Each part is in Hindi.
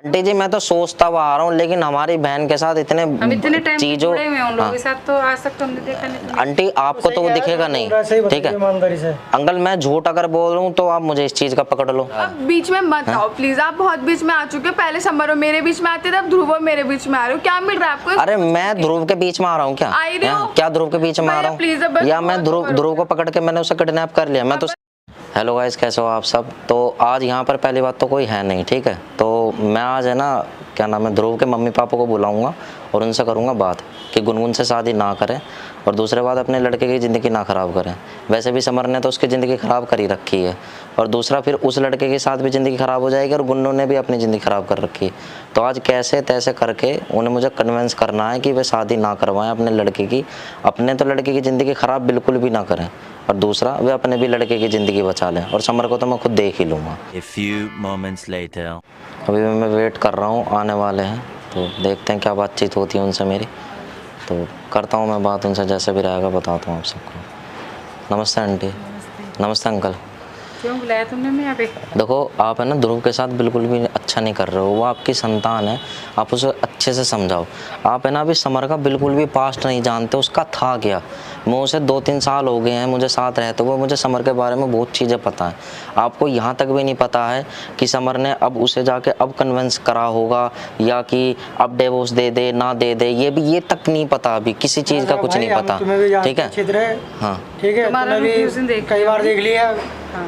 आंटी जी मैं तो सोचता हुआ आ रहा हूँ, लेकिन हमारी बहन के साथ इतने चीजों के साथ तो आज तक तो हमने देखा नहीं। आंटी आपको तो वो दिखेगा नहीं, ठीक है अंकल मैं झूठ अगर बोल रहा हूँ तो आप मुझे इस चीज का पकड़ लो। अब बीच में मत आओ प्लीज, आप बहुत बीच में आ चुके हो। पहले समरो मेरे बीच में आते थे, अब ध्रुव मेरे बीच में आ रहे हो। क्या मिल रहा है आपको? अरे मैं ध्रुव के बीच में आ रहा हूँ क्या? आ ही रहे हो? क्या ध्रुव के बीच में आ रहा हूँ? या मैं ध्रुव को पकड़ के मैंने उसे किडनैप कर लिया? मैं तो हेलो गाइस, कैसे हो आप सब? तो आज यहाँ पर पहली बात तो कोई है नहीं, ठीक है। तो मैं आज है ना, क्या नाम है, ध्रुव के मम्मी पापा को बुलाऊंगा और उनसे करूँगा बात कि गुनगुन से शादी ना करें, और दूसरे बात अपने लड़के की ज़िंदगी ना ख़राब करें। वैसे भी समर ने तो उसकी ज़िंदगी ख़राब कर ही रखी है, और दूसरा फिर उस लड़के के साथ भी ज़िंदगी ख़राब हो जाएगी, और गुन्नू ने भी अपनी ज़िंदगी ख़राब कर रखी है। तो आज कैसे तैसे करके उन्हें मुझे कन्विंस करना है कि वे शादी ना करवाएं अपने लड़के की। अपने तो लड़के की ज़िंदगी ख़राब बिल्कुल भी ना करें, और दूसरा वे अपने भी लड़के की ज़िंदगी बचा लें। और समर को तो मैं खुद देख ही लूँगा। अभी मैं वेट कर रहा हूँ, आने वाले हैं, तो देखते हैं क्या बातचीत होती है उनसे मेरी। तो करता हूँ मैं बात उनसे, जैसे भी रहेगा बताता हूँ आप सबको। नमस्ते आंटी। नमस्ते अंकल। क्यों बुलाया तुमने मैं यहाँ पे? देखो आप है ना, ध्रुव के साथ बिल्कुल भी अच्छा नहीं कर रहे हो। वो आपकी संतान है, आप उसे अच्छे से समझाओ। आप है ना अभी समर का बिल्कुल भी पास्ट नहीं जानते, उसका था क्या। मैं उसे 2-3 साल हो गए हैं मुझे साथ रहते हुए, मुझे समर के बारे में बहुत चीज़ें पता है। आपको यहाँ तक भी नहीं पता है कि समर ने अब उसे जाके अब कन्विंस करा होगा, या कि अब डिवोर्स दे दे ना दे दे, ये तक नहीं पता। अभी किसी चीज़ का कुछ नहीं पता, ठीक है। हाँ ठीक है, तूने भी कई बार देख लिया,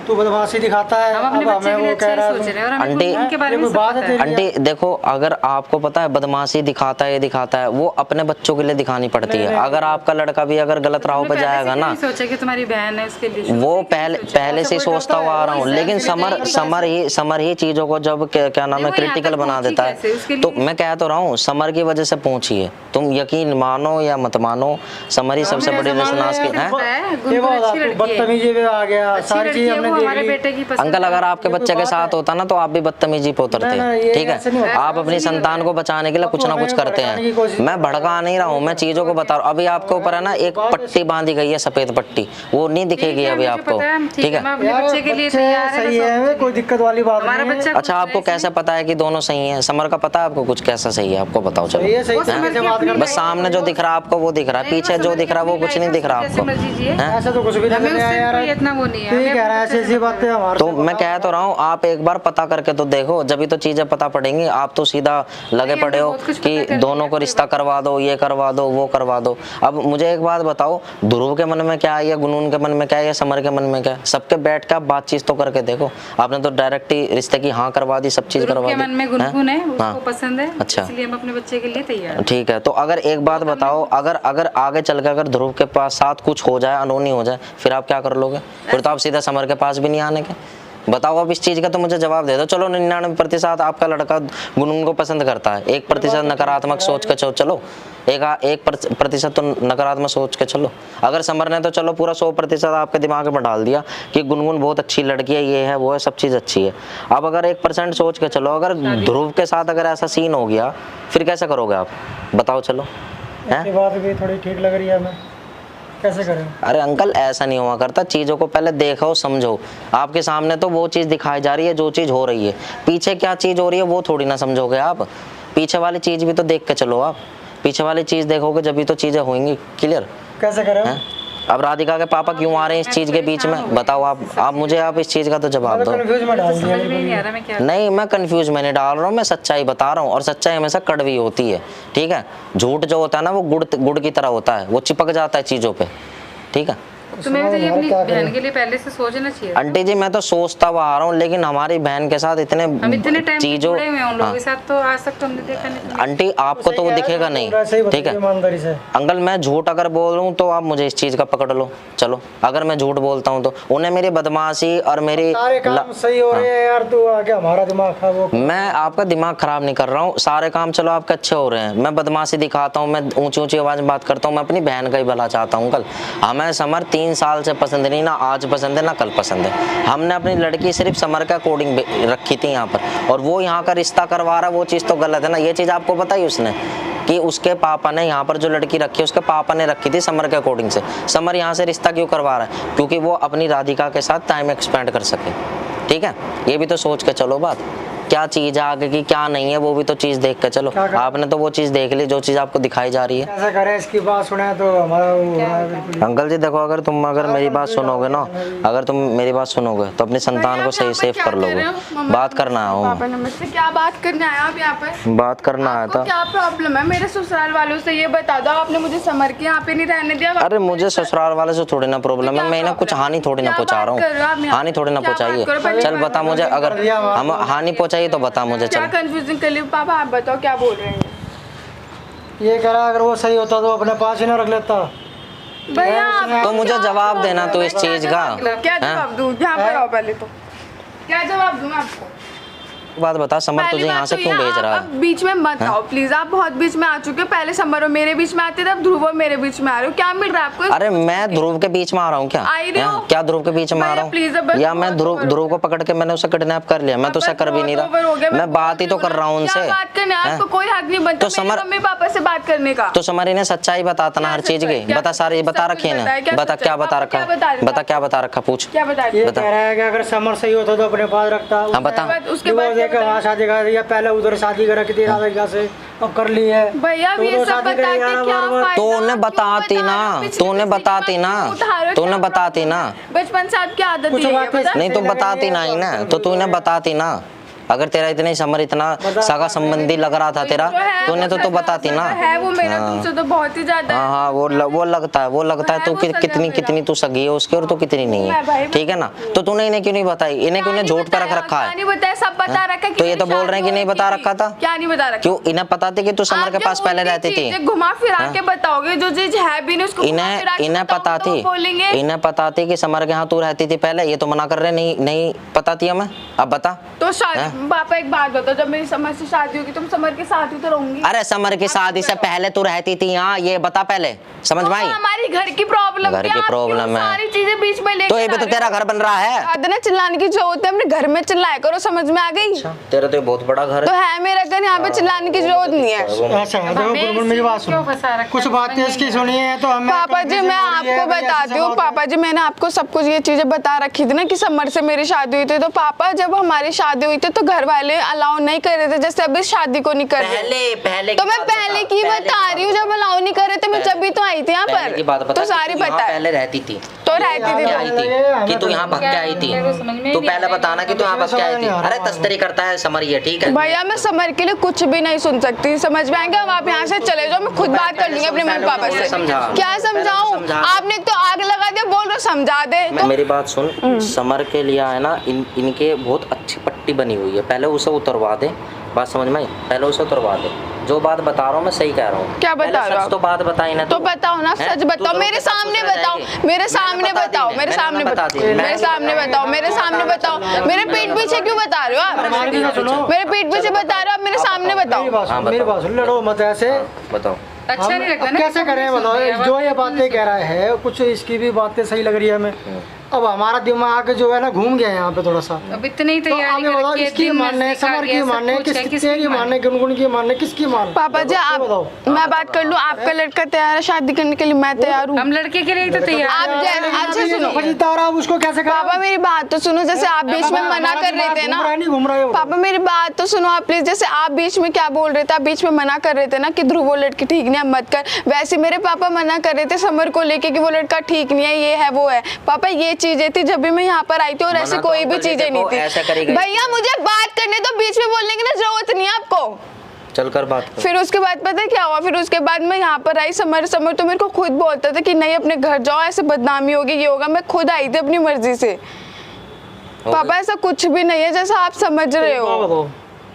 तू बदमाशी दिखाता है। हम अपने बच्चे के लिए अच्छा ही सोच रहे हैं, और हमें उनके बारे में सब पता है। आंटी देखो, अगर आपको पता है बदमाशी दिखाता है, ये दिखाता है, वो अपने बच्चों के लिए दिखानी पड़ती है। अगर आपका लड़का भी अगर गलत राह पे जाएगा ना, सोचा कि तुम्हारी बहन है उसके लिए, वो पहले से सोचता हुआ आ रहा हूँ। लेकिन समर ही चीजों को जब क्या नाम है क्रिटिकल बना देता है, तो मैं कह तो रहा हूँ समर की वजह से पहुंची है। तुम यकीन मानो या मत मानो, समर ही सबसे बड़ी रिश्तेदार की है। बदतमीजी पे आ गया, सारी चीज हमने देख ली। अंकल अगर आपके बच्चे के साथ होता ना तो आप भी बदतमीजी पे उतरते, ठीक है। आप अपनी संतान को बचाने के लिए कुछ ना कुछ करते हैं। मैं भड़का नहीं रहा हूँ, मैं चीजों को बता रहा हूँ। अभी आपके ऊपर है ना एक पट्टी बांधी गई है, सफेद पट्टी, वो नहीं दिखेगी अभी आपको, ठीक है। बच्चे के लिए सही है, कोई दिक्कत वाली बात नहीं है। अच्छा आपको कैसे पता है कि दोनों सही हैं? समर का पता है आपको कुछ कैसा सही है? आपको बताओ चलो। बस सामने जो दिख रहा है आपको वो दिख रहा है, पीछे जो दिख रहा है वो कुछ नहीं दिख रहा आपको। ऐसा तो कुछ भी नहीं है यार, इतना वो नहीं है। ठीक कह रहा है, ऐसी बातें हमारे। तो मैं कह तो रहा हूँ आप एक बार पता करके तो देखो, जब तो चीजें पता पड़ेंगी। आप तो सीधा लगे पड़े हो कि दोनों को रिश्ता करवा दो, ये करवा दो, वो करवा दो। अब मुझे एक बात बताओ, ध्रुव के मन में क्या है, या गुनून के मन में क्या है, या समर के मन में क्या है? सबके बैठ के आप बातचीत तो करके देखो। आपने तो डायरेक्ट ही रिश्ते की हाँ करवा दी, सब चीज करवा दी। मन में गुनगुन है, उसको पसंद है, अच्छा, इसलिए हम अपने बच्चे के लिए तैयार। ठीक है। तो अगर एक बात बताओ, अगर आगे चल के अगर ध्रुव के पास साथ कुछ हो जाए, अनहोनी हो जाए, फिर आप क्या कर लोगे? फिर तो आप सीधा समर के पास भी नहीं आने के। बताओ अब इस चीज का तो मुझे जवाब दे दो। चलो 99% आपका लड़का गुनगुन को पसंद करता है, 1% नकारात्मक सोच के चलो, 1% तो नकारात्मक सोच के चलो। अगर समर ने तो चलो पूरा 100% आपके दिमाग में डाल दिया कि गुनगुन बहुत अच्छी लड़की है, ये है वो है, सब चीज अच्छी है। अब अगर 1% सोच के चलो, अगर ध्रुव के साथ अगर ऐसा सीन हो गया, फिर कैसे करोगे आप? बताओ चलो। बात भी थोड़ी ठीक लग रही है हमें, कैसे करें? अरे अंकल ऐसा नहीं हुआ करता, चीज़ों को पहले देखो समझो। आपके सामने तो वो चीज़ दिखाई जा रही है जो चीज़ हो रही है, पीछे क्या चीज़ हो रही है वो थोड़ी ना समझोगे आप। पीछे वाली चीज़ भी तो देख के चलो। आप पीछे वाली चीज़ देखोगे जब भी तो चीज़ें होंगी क्लियर। कैसे करें? अब राधिका के पापा क्यों आ रहे हैं इस चीज़ के बीच में? बताओ आप मुझे, आप इस चीज़ का तो जवाब दो। नहीं मैं कंफ्यूज में नहीं डाल रहा हूँ, मैं सच्चाई बता रहा हूँ, और सच्चाई हमेशा कड़वी होती है, ठीक है। झूठ जो होता है ना वो गुड़ की तरह होता है, वो चिपक जाता है चीज़ों पे, ठीक है। तुम्हें भी तो ये अपनी बहन के लिए पहले से सोचना चाहिए। आंटी जी मैं तो सोचता हुआ आ रहा हूँ, लेकिन हमारी बहन के साथ इतने चीजों के साथ तो आज तक तो हमने देखा नहीं। आंटी आपको तो वो दिखेगा नहीं, ठीक है। अंकल मैं झूठ अगर बोल रहा हूँ तो आप मुझे इस चीज का पकड़ लो। चलो अगर मैं झूठ बोलता हूँ तो उन्हें मेरी बदमाशी और मेरी सही हो रही है यार, तू आके हमारा दिमाग खराब। मैं आपका दिमाग खराब नहीं कर रहा हूँ, सारे काम चलो आपके अच्छे हो रहे हैं। मैं बदमाशी दिखाता हूँ, मैं ऊंची ऊंची आवाज में बात करता हूँ, मैं अपनी बहन का ही भला चाहता हूँ। अंकल हमें समर 3 साल से पसंद नहीं, ना आज पसंद है ना कल पसंद है। हमने अपनी लड़की सिर्फ समर का अकॉर्डिंग रखी थी यहाँ पर, और वो यहाँ का रिश्ता करवा रहा है, वो चीज़ तो गलत है ना। ये चीज़ आपको पता ही उसने कि उसके पापा ने यहाँ पर जो लड़की रखी है उसके पापा ने रखी थी समर के अकॉर्डिंग से। समर यहाँ से रिश्ता क्यों करवा रहा है? क्योंकि वो अपनी राधिका के साथ टाइम एक्सपेंड कर सके, ठीक है। ये भी तो सोच के चलो बात। क्या चीज है आगे की क्या नहीं है वो भी तो चीज देख के चलो। आपने तो वो चीज देख ली जो चीज आपको दिखाई जा रही है। ऐसा करे इसकी बात सुने तो हमारा वो हो रहा है बिल्कुल। अंकल जी देखो, अगर तुम मेरी बात सुनोगे ना, अगर तुम मेरी बात सुनोगे तो अपनी संतान को सही सेफ कर लोगे। बात करना है पापा ने मुझसे क्या बात करने आया आप यहाँ पर? बात करना आया था। क्या प्रॉब्लम है? मेरे ससुराल वालों से ये बता दो, आपने मुझे समर के यहाँ पे नहीं रहने दिया। अरे मुझे ससुराल वाले से थोड़ी ना प्रॉब्लम है, मैं इन्हें कुछ हानि थोड़ी ना पहुंचा रहा हूँ। हानि थोड़ी ना पहुंचाइए। चल बता मुझे, अगर हम हानि पहुंचाइए तो बता मुझे। क्या चल कंफ्यूजन कर ली पापा, आप बताओ क्या बोल रहे हैं? ये कह रहा अगर वो सही होता तो अपने पास ही ना रख लेता। भैया तो मुझे जवाब देना तो इस चीज का। क्या जवाब दूँ? यहाँ पर आओ पहले तो, क्या जवाब दूँ आपको? बात बता, समर तुझे यहाँ से क्यों भेज रहा आप है? बीच में मत आओ प्लीज, आप बहुत बीच में आ चुके हो। पहले समर मेरे बीच में आते थे, अब ध्रुव मेरे बीच में आ रहे हो। क्या मिल रहा है आपको? अरे मैं ध्रुव के बीच में आ रहा हूँ क्या? क्या ध्रुव के बीच में आ रहा हूँ? या मैं ध्रुव को पकड़ के मैंने उसे किडनैप कर लिया? मैं तो उसे कर भी नहीं रहा, मैं बात ही तो कर रहा हूँ उनसे। बात करने आपको कोई हक नहीं बनता मेरे मम्मी पापा से बात करने का। तो समर इन्हें सच्चाई बताता ना हर चीज की। बता सारी बता रखी है ना, बता क्या बता रखा है, बता क्या बता रखा, पूछ क्या बता ये कह रहा है कि अगर समर सही होता तो अपने पास रखता। हाँ बता। उसके बाद वहाँ शादी कर दिया, पहले उधर शादी करा कितनी राधा से अब कर ली है भैया। ये सब बता के क्या फायदा? तो उन्हें बताती ना, तो उन्हें बताती ना, तो उन्हें बताती ना। बचपन से आपकी आदत ही है पता? नहीं तो बताती ना ही ना, तो तू इन्हें बताती ना। अगर तेरा इतने समर इतना सगा संबंधी लग रहा था तेरा, तो उन्हें तो बताती ना। है वो मेरा तुमसे तो बहुत ही ज्यादा। हाँ वो लगता है तू कितनी तू सगी है उसकी और तू कितनी नहीं है, ठीक है ना। तो तूने इन्हें क्यों नहीं बताई? इन्हें क्यों झूठ पे रख रखा है? नहीं बताया, सब बता रखा है। तो ये तो बोल रहे हैं कि नहीं बता रखा था। क्या नहीं बता रखा? क्यों इन्हें पता थी कि तू समर के पास पहले रहती थी? घुमा फिरा के बताओगे जो चीज है भी नहीं उसको। इन्हें पता थी, इन्हें पता थी कि समर के यहाँ तू रहती थी पहले। ये तो मना कर रहे नहीं पता थी हमें। अब बता। तो पापा एक बात बताओ, जब मेरी समर से शादी होगी तुम समर के साथ ही तो रहूंगी? अरे समर की शादी से पहले तू रहती थी यहाँ, ये बता पहले, समझ में आई? हमारी घर की प्रॉब्लम, घर की प्रॉब्लम है, सारी चीजें बीच में लेके तो ये भी तो तेरा घर बन रहा है। ना चिल्लाने की जरूरत है, अपने घर में चिल्लाया करो, समझ में आ गई? तेरा तो बहुत बड़ा घर तो है मेरा घर, यहाँ पे चिल्लाने की जरूरत नहीं है। अच्छा देखो मेरी बात सुनो, कुछ बातें इसकी सुनी है तो हमें। पापा जी मैं आपको बताती हूँ, पापा जी मैंने आपको सब कुछ ये चीजें बता रखी थी ना कि समर से मेरी शादी हुई थी। तो पापा जब हमारी शादी हुई थी तो घर वाले अलाउ नहीं कर रहे थे, जैसे अभी शादी को नहीं कर रहे। पहले तो मैं पहले की बता रही हूँ, जब अलाउ नहीं कर रहे थे मैं जब भी तो आई थी यहाँ पर, तो सारी पता है। पहले रहती थी तो रहती थी कि तू यहाँ भग के आई थी, तो पहले बताना कि तू यहाँ भग के आई थी। अरे तस्तरी करता है समर, ये ठीक है भैया। मैं समर के लिए कुछ भी नहीं सुन सकती, समझ में आएगा? अब आप यहाँ से चले जाओ, मैं खुद बात कर लूंगी अपने मम्मी पापा से। क्या समझाऊं? आपने तो आग लगा दिया, बोल रहे समझा दे। तो मेरी बात सुन, समर के लिए है ना इनके बहुत अच्छी पट्टी बनी हुई है, पहले उसे उतरवा दे। बात समझ में आई? पहले उसे उतरवा दे। जो बात बता रहा हूँ मैं सही कह रहा हूँ। क्या बता रहा हूँ? तो बात बताई ना, तो बताओ ना, सच बताओ, मेरे सामने बताओ, मेरे सामने बताओ, मेरे सामने बताओ, मेरे सामने बताओ, मेरे सामने बताओ। मेरे पीठ पीछे क्यों बता रहे हो आप? मेरे पीठ पीछे बता रहे हो आप, मेरे सामने बताओ। मेरी बात सुन, लड़ो मत ऐसे। बताओ अच्छा नहीं लगता ना? कैसे करें बताओ? जो ये बातें कह रहा है कुछ इसकी भी बातें सही लग रही है हमें। अब हमारा दिमाग जो है ना घूम गया यहाँ पे थोड़ा सा। अब इतनी तो तैयारी आगे बताओ, करके इसकी मानने, समर की मानने, किसकी मानने, गुनगुन की मानने, किसकी मानने? पापा जी आप, मैं बात कर लूँ, आपका लड़का तैयार है शादी करने के लिए, मैं तैयार हूँ। हम लड़के के लिए तो तैयार। आप अच्छा सुनो और आप उसको कैसे पापा, मेरी बात तो सुनो। जैसे आप बीच में मना कर रहे थे ना, घूम रहा है पापा मेरी बात तो सुनो आप प्लीज। जैसे आप बीच में क्या बोल रहे थे, आप बीच में मना कर रहे थे ना कि ध्रुव वो लड़की ठीक नहीं है मत कर, वैसे मेरे पापा मना कर रहे थे समर को लेके कि वो लड़का ठीक नहीं है, ये है वो है। पापा ये चीजें थी जब भी मैं यहाँ पर आई थी, और ऐसे कोई भी चीजें नहीं थी। भैया मुझे बात करने तो बीच में बोलने की ना जरूरत नहीं है आपको, चल कर बात कर। फिर उसके बाद पता है क्या हुआ? फिर उसके बाद मैं यहाँ पर आई, समर तो मेरे को खुद बोलता था कि नहीं अपने घर जाओ, ऐसे बदनामी होगी, ये होगा। मैं खुद आई थी अपनी मर्जी से। पापा ऐसा कुछ भी नहीं है जैसा आप समझ रहे हो।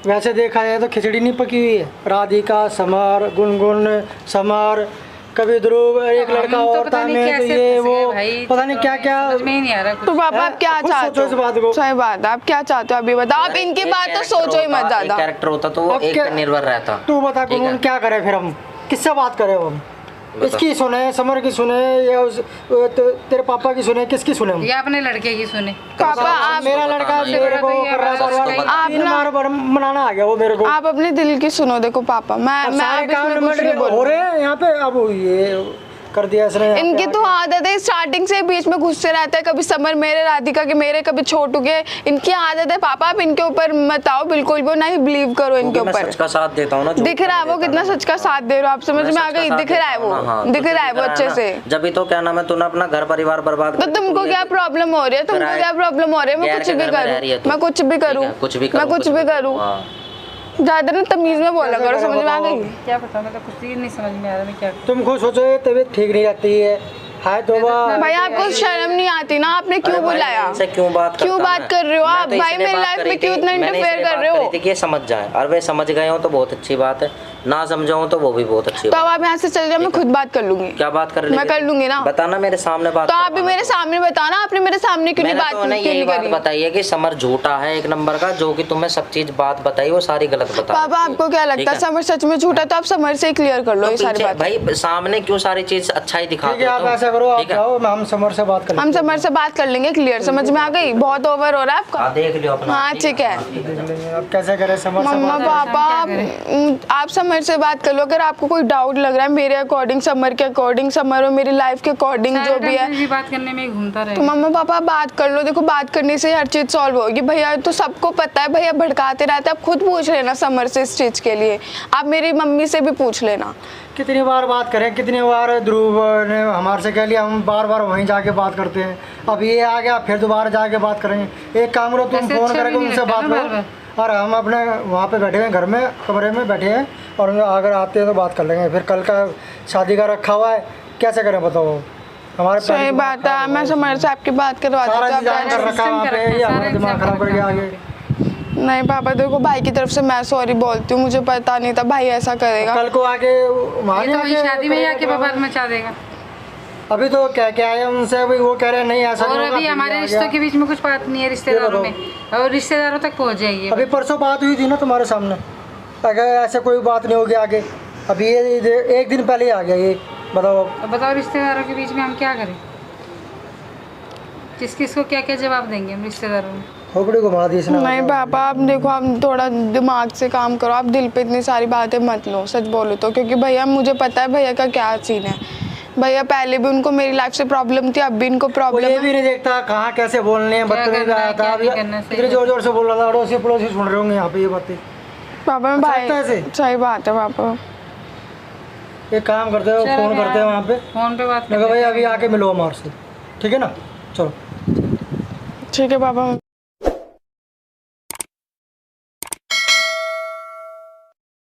वैसे देखा जाए तो खिचड़ी नहीं पकी हुई है। राधिका, समर, गुनगुन, समर, कभी ध्रुव, एक लड़का और था में, तो ये वो पता नहीं क्या क्या नहीं आ रहा। तो पापा आप क्या चाहते हो? सही बात है, आप क्या चाहते हो अभी बताओ। आप इनकी बात तो सोचो ही मत ज्यादा। कैरेक्टर होता तो वो एक पे निर्भर रहता। तू बता गुनगुन क्या करे फिर? हम किससे बात करें? हम इसकी सुने, समर की सुने, या तेरे पापा की सुने, किसकी सुने? या अपने लड़के की सुने। पापा आप, मेरा लड़का मेरे को आप ना मनाना आ गया वो मेरे को। आप अपने दिल की सुनो। देखो पापा मैं हो रहे हैं यहाँ पे। अब ये कर दिया इसने। इनकी तो आदत है स्टार्टिंग से बीच में घुसते रहता है, कभी समर मेरे, राधिका के मेरे, कभी छोटू के। इनकी आदत है पापा, आप इनके ऊपर मत आओ बिल्कुल भी, ना ही बिलीव करो इनके ऊपर। सच का साथ देता हूँ ना, दिख रहा है वो कितना सच का साथ दे रहे हो आप, समझ में आ गई? दिख रहा है वो, दिख रहा है वो अच्छे से। जब भी तो क्या नाम है, तूने अपना घर परिवार बर्बाद। तो तुमको क्या प्रॉब्लम हो रही है? तुमको क्या प्रॉब्लम हो रही है? मैं कुछ भी करूँ, मैं कुछ भी करूँ, मैं कुछ भी करूँ। ज्यादा ना तमीज में बोला करो, समझ में आ गई? क्या पता, मतलब कुछ ही नहीं समझ में आ रहा मैं क्या। तुम खुद सोचो, ये तबीयत ठीक नहीं रहती है भाई आपको शर्म नहीं आती ना? आपने क्यों बुलाया? क्यों बात कर रहे हो आप? भाई मेरी लाइफ में क्यों इतना इंटरफेयर कर रहे हो? ये समझ जाए, और वे समझ गए हो तो बहुत अच्छी बात है, ना समझाऊं तो वो भी बहुत अच्छी तो बात। अब आप यहाँ से चल जाओ, मैं खुद बात कर लूंगी। क्या बात कर रही? मैं कर लूंगी ना। बताना मेरे सामने बात। तो आप भी मेरे सामने बताना, आपने मेरे सामने क्यों नहीं बात बात बताइए कि समर झूठा है एक नंबर का, जो कि तुम्हें सब चीज बात बताई वो सारी गलत बता। पापा आपको क्या लगता है समर सच में झूठा? तो आप समर से क्लियर कर लो ये सारी बात। भाई सामने क्यों सारी चीज अच्छा ही दिखाते हो? आप ऐसा करो, आप जाओ, हम समर से बात करेंगे। हम समर से बात कर लेंगे क्लियर, समझ में आ गई? बहुत ओवर हो रहा है आपका। देख लियो अपना। हाँ ठीक है। अब कैसे करें समर से? मम्मा पापा आप समर से बात कर लो, अगर आपको कोई डाउट लग रहा है मेरे अकॉर्डिंग, समर के अकॉर्डिंग, समर और मेरी लाइफ के अकॉर्डिंग जो भी है, बात करने में घूमता रहे। तो मम्मा पापा बात कर लो। देखो बात करने से हर चीज सॉल्व होगी। भैया तो सबको पता है, भैया भड़काते रहते हैं। आप खुद पूछ लेना समर से इस चीज के लिए, आप मेरी मम्मी से भी पूछ लेना। कितनी बार बात करें, कितनी बार ध्रुव ने हमारे से कह लिया, हम बार बार वहीं जाके बात करते हैं। अब ये आ गया, फिर दोबारा जाके बात करेंगे। एक काम करो, तुम फोन करके उनसे बात करो, और हम अपने वहाँ पे बैठे हैं, घर में कमरे में बैठे हैं, और अगर आते हैं तो बात कर लेंगे। फिर कल का शादी का रखा हुआ है, कैसे करें बताओ? हमारे सही बात है, मैं समर से आपकी बात करवा देती हूँ। दिमाग खराब करके आगे। नहीं पापा देखो, भाई की तरफ से मैं सॉरी बोलती हूँ, मुझे पता नहीं था भाई ऐसा करेगा। कल को आके शादी में आके बवाल मचा देगा। अभी तो क्या है उनसे, अभी वो कह रहे हैं नहीं ऐसा। और अभी हमारे रिश्तों के बीच में कुछ बात नहीं है रिश्तेदारों में, और रिश्तेदारों तक पहुंच जाएगी। अभी परसों बात हुई थी ना तुम्हारे सामने, अगर ऐसे कोई बात नहीं होगी आगे। अभी ये एक दिन पहले ही आ गया ये, बताओ। बताओ रिश्तेदारों के बीच में हम क्या करें? किस किस को क्या क्या जवाब देंगे हम रिश्तेदारों में? खोपड़ी घुमा दी इसने। नहीं पापा आप देखो, आप थोड़ा दिमाग से काम करो, आप दिल पे इतनी सारी बातें मत लो, सच बोलो तो। क्योंकि भैया मुझे पता है भैया का क्या सीन है। भैया पहले भी उनको मेरी लाइफ से प्रॉब्लम थी, अब भी इनको प्रॉब्लम है। ये भी नहीं देखता कहाँ कैसे बोलने हैं, बदतमीज आया था। इतने जोर जोर से बोल रहा था, अड़ोसी पड़ोसी सुन रहे होंगे यहाँ पे ये बातें। पापा मैं भाई, सही बात है पापा। एक काम करते हो, फोन करते हैं वहाँ पे, फोन पे बात भाई अभी आके मिलो हमारे से, ठीक है ना? चलो ठीक है पापा।